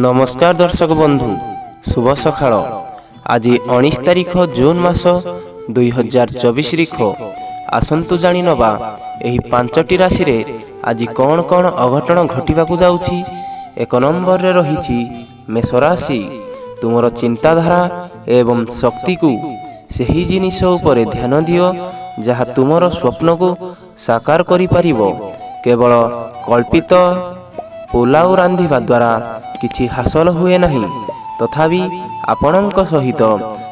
नमस्कार दर्शक बंधु शुभ सकाळ। आज 19 तारिख जून मास 2024 रिख आसंतु जानि नबा एही पांचटी राशि रे आज कौन कौन अघटन घटिबाकू जाउछि। एक नंबर रे रहिछि मेष राशि। तुमर चिंताधारा एवं शक्ति को सही जिनिस उपरे ध्यान दियो जहा तुमर स्वप्न को साकार करि परिबो। केवल कल्पित पोलाउ रांधिबा द्वारा किछि हासिल हुए नहीं। तथापि आपणक सहित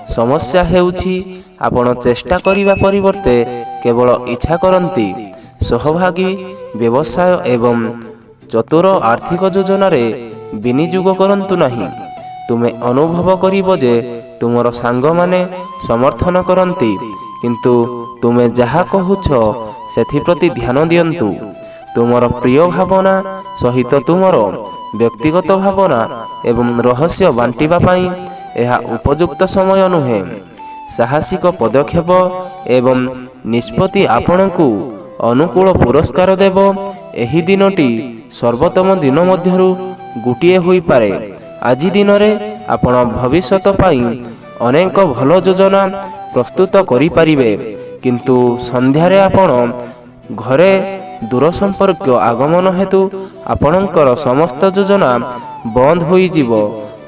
समस्या हेउछि आपण चेष्टा करिबा परिवर्ते केवल इच्छा करंती। सहभागी व्यवसाय एवं चतुर आर्थिक योजना रे विनियोग करंतु नहीं। तुमे अनुभव करिबो जे तुमर सांग माने समर्थन करंती, किंतु तुमे जहा कहूछ सेथि प्रति ध्यान दियंतु। तुमर प्रिय भावना सहित तुमर व्यक्तिगत भावना एवं रहस्य बांटिबा पाई यह उपयुक्त समय नुहे। साहसिक पदक्षेप एवं निष्पत्ति आपणकू अनुकूल पुरस्कार देव। एही दिनटी सर्वोत्तम दिन मध्यरु गुटिए होई पारे। आज दिन रे आपण भविष्यत पाई अनेक भल योजना प्रस्तुत करि परिबे, किंतु संध्यारे आपण घरे दूर संपर्क आगमन हेतु आपणकर समस्त योजना बंद होई जीवो।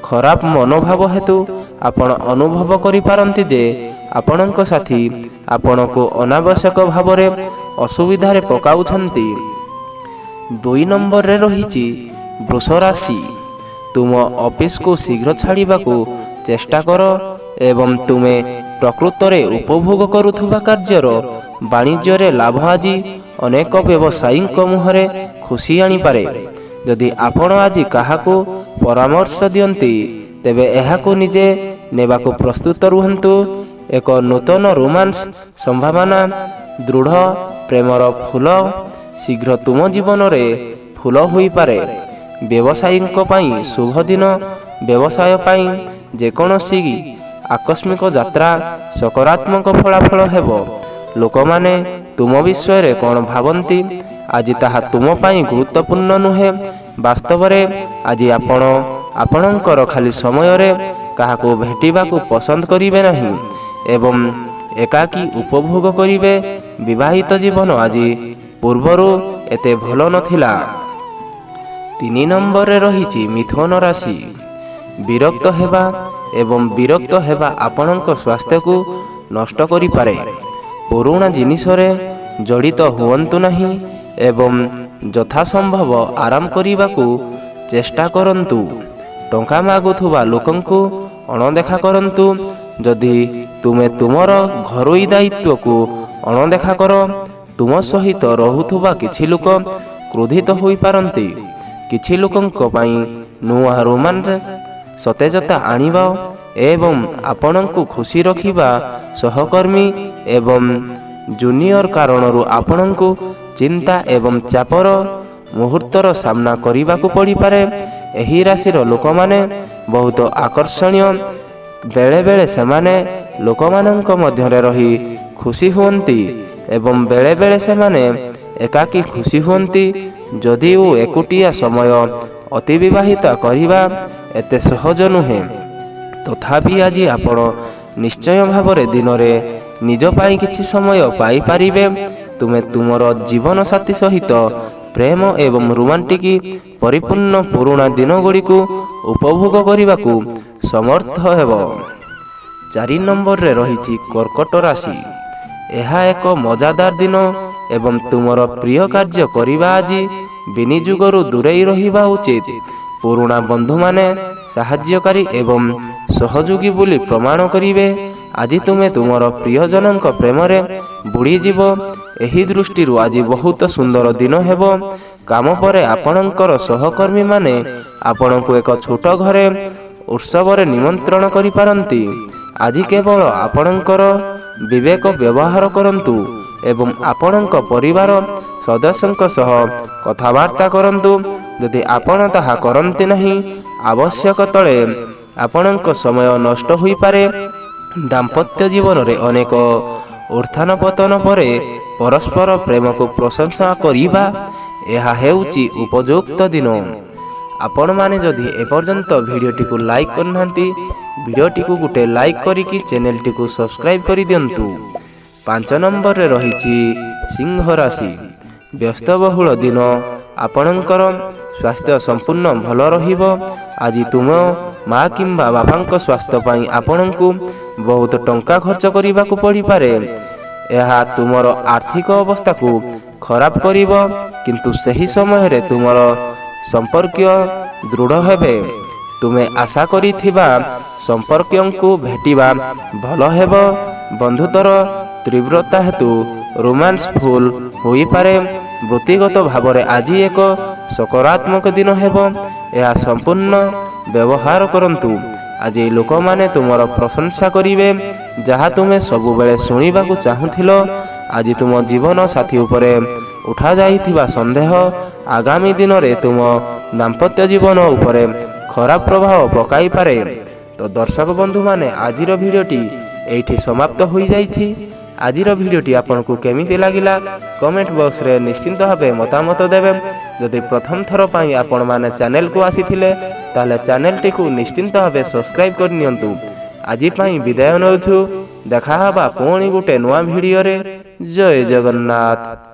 खराब मनोभाव हेतु आपण अनुभव करि पारंती जे आपणक साथी आपणको अनावश्यक भाव रे असुविधा रे पकाउछंती। 2 नंबर रे रहिछि वृष राशि। तुम ऑफिस को शीघ्र छाड़ीबा को चेष्टा कर एवं तुमे प्रकृत रे उपभोग करुथुबा कार्यर वाणिज्य रे लाभ आज अनेक व्यवसायी मुहरे खुशी आनी पारे। यदि आपण आज काहाको परामर्श दियंती तेबे एहाको निजे नेबाको प्रस्तुत रुहंतु। एक नूतन रोमांस संभावना दृढ़ प्रेमर फूल शीघ्र तुम जीवन रे फूल होई पारे। व्यवसायी पाई शुभ दिन। व्यवसाय पाई जेकोनोसी आकस्मिक यात्रा सकारात्मक फलाफल हेबो। लोक माने तुम विषय रे कौन भावंती आज ताहा तुम पाई गुरुत्वपूर्ण नुहे। वास्तव रे आज आपण आपणकर खाली समय रे काहाको भेटिबा को पसंद करिवे नहीं एवं एकाकी उपभोग करिवे। विवाहित जीवन आज पूर्वरु एते भलो नथिला। 3 नंबर रे रहिछि मिथुन राशि। विरक्त हेबा एवं विरक्त हेबा आपणक स्वास्थ्य को नष्ट करि पारे। पुराना जिनिस रे जड़ित हुअंतु नहीं एवं यथा संभव आराम करिबा को चेष्टा करंतु। टंका मागुथुबा लोकंकु अणदेखा करंतु। जदि तुमे तुमर घरोई दायित्व को अणदेखा कर तुम सहित रहुथुबा किछि लोक क्रोधित होई पारंती। किछि लोकंक पई नुआ रोमांस सतेजता आनिबा एवं आपणंकु खुशी रखिबा सहकर्मी एवं जूनियर कारणरू आपणंकु चिंता एवं चापर मुहूर्तर सामना करिबाकू पड़ी पारे। एही राशिर लोक माने बहुत आकर्षणीय। बेले बेले सेमाने लोकमानंक मध्यरे रही खुशी हुअंती एवं बेले बेले सेमाने एकाकी खुशी हुअंती। जदि वो एकुटिया समय अतिविवाहित करिबा एते सहज नुहे। तथापि आज आपण निश्चय भावरे दिन रे निज पाई किछि समय पाई पारिबे। तुमे तुमर जीवन साथी सहित प्रेम एवं रोमांटिक परिपूर्ण पुराना दिन गुड़ी को उपभोग करने को समर्थ हेब। 4 नंबर रे रहिछि कर्कट राशि। यह एक मजादार दिन एवं तुमर प्रिय कार्य करिबा आज विनियोगरु दूरेई रहिबा उचित। पुराना बंधु माने साहाय्यकारी एवं सहयोगी बोली प्रमाण करिवे। आज तुमे तुमर प्रियजनक प्रेम रे बुड़ी जीव। एही दृष्टि आज बहुत सुंदर दिन हेब। काम परे आपणकर सहकर्मी माने आपणको एक छोट घरे उत्सव रे निमंत्रण करि पारंती। आज केवल आपणकर विवेक व्यवहार करंतु एवं आपणक परिवार सदस्यंक सह कथावार्ता करंतु। यदि आपण ताहा करंती नहीं आवश्यक तले आपणक समय नष्ट होई पारे। दाम्पत्य जीवन रे अनेक उत्थान पतन परे परस्पर प्रेम को प्रशंसा करिबा यह हेउची उपयुक्त दिन। ଆପଣମାନେ ଯଦି ଏପର୍ଯ୍ୟନ୍ତ ଭିଡ଼ିଓଟିକୁ ଲାଇକ୍ କରିନାହାନ୍ତି, ଭିଡ଼ିଓଟିକୁ ଗୋଟେ ଲାଇକ୍ କରିକି ଚ୍ୟାନେଲଟିକୁ ସବସ୍କ୍ରାଇବ୍ କରିଦିଅନ୍ତୁ। 5 ନମ୍ବରରେ ରହିଛି ସିଂହ ରାଶି। ବ୍ୟସ୍ତବହୁଳ ଦିନ, ଆପଣଙ୍କର ସ୍ୱାସ୍ଥ୍ୟ ସମ୍ପୂର୍ଣ୍ଣ ଭଲ ରହିବ। ଆଜି ତୁମ ମା କିମ୍ବା ବାପାଙ୍କ ସ୍ୱାସ୍ଥ୍ୟ ପାଇଁ ଆପଣଙ୍କୁ ବହୁତ ଟଙ୍କା ଖର୍ଚ୍ଚ କରିବାକୁ ପଡ଼ିପାରେ। ଏହା ତୁମର ଆର୍ଥିକ ଅବସ୍ଥାକୁ ଖରାପ କରିବ, କିନ୍ତୁ ସେହି ସମୟରେ ତୁମର ସମ୍ପର୍କୀୟ ଦୃଢ଼ ହେବେ। ତୁମେ ଆଶା କରିଥିବା ସମ୍ପର୍କୀୟଙ୍କୁ ଭେଟିବା ଭଲ ହେବ। ବନ୍ଧୁତ୍ୱର ତୀବ୍ରତା ହେତୁ ରୋମାନ୍ସ ଫୁଲ୍ ହୋଇପାରେ। ବୃତ୍ତିଗତ ଭାବରେ ଆଜି ଏକ ସକାରାତ୍ମକ ଦିନ ହେବ, ଏହା ସମ୍ପୂର୍ଣ୍ଣ ବ୍ୟବହାର କରନ୍ତୁ। ଆଜି ଲୋକମାନେ ତୁମର ପ୍ରଶଂସା କରିବେ, ଯାହା ତୁମେ ସବୁବେଳେ ଶୁଣିବାକୁ ଚାହୁଁଥିଲ। ଆଜି ତୁମ ଜୀବନ ସାଥୀ ଉପରେ ଉଠାଯାଇଥିବା ସନ୍ଦେହ ଆଗାମୀ ଦିନରେ ତୁମ ଦାମ୍ପତ୍ୟ ଜୀବନ ଉପରେ ଖରାପ ପ୍ରଭାବ ପକାଇପାରେ। ତ ଦର୍ଶକ ବନ୍ଧୁମାନେ, ଆଜିର ଭିଡ଼ିଓଟି ଏଇଠି ସମାପ୍ତ ହୋଇଯାଇଛି। ଆଜିର ଭିଡ଼ିଓଟି ଆପଣଙ୍କୁ କେମିତି ଲାଗିଲା କମେଣ୍ଟ ବକ୍ସରେ ନିଶ୍ଚିନ୍ତ ଭାବେ ମତାମତ ଦେବେ। ଯଦି ପ୍ରଥମ ଥର ପାଇଁ ଆପଣମାନେ ଚ୍ୟାନେଲକୁ ଆସିଥିଲେ, ତାହେଲେ ଚ୍ୟାନେଲଟିକୁ ନିଶ୍ଚିନ୍ତ ଭାବେ ସବସ୍କ୍ରାଇବ୍ କରିନିଅନ୍ତୁ। ଆଜି ପାଇଁ ବିଦାୟ ନେଉଛୁ। ଦେଖା ହେବା ପୁଣି ଗୋଟେ ନୂଆ ଭିଡ଼ିଓରେ। ଜୟ ଜଗନ୍ନାଥ।